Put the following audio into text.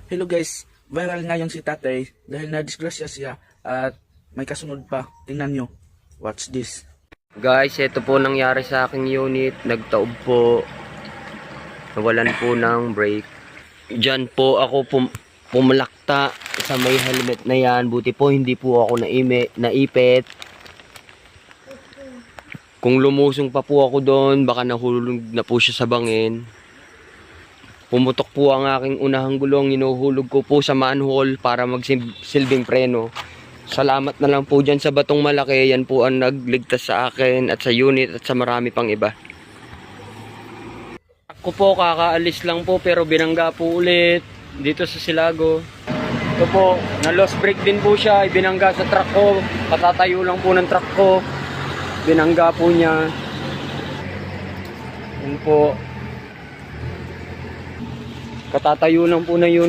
Hello guys, viral ngayon si tatay dahil na-disgrasya siya at may kasunod pa. Tingnan nyo. Watch this. Guys, ito po nangyari sa aking unit. Nagtaob po. Nawalan po ng brake. Diyan po ako pumalakta sa may helmet na yan. Buti po hindi po ako naipit. Kung lumusong pa po ako doon, baka nahulog na po siya sa bangin. Pumutok po ang aking unahang gulong. Inuhulog ko po sa manhole para magsilbing preno. Salamat na lang po dyan sa batong malaki. Yan po ang nagligtas sa akin at sa unit at sa marami pang iba. Ako po kakaalis lang po pero binangga po ulit dito sa Silago. Ito po, na lost brake din po siya. Ibinangga sa truck ko. Patatayo lang po ng truck ko. Binangga po niya. Yan po. Katatayo lang po ng unit.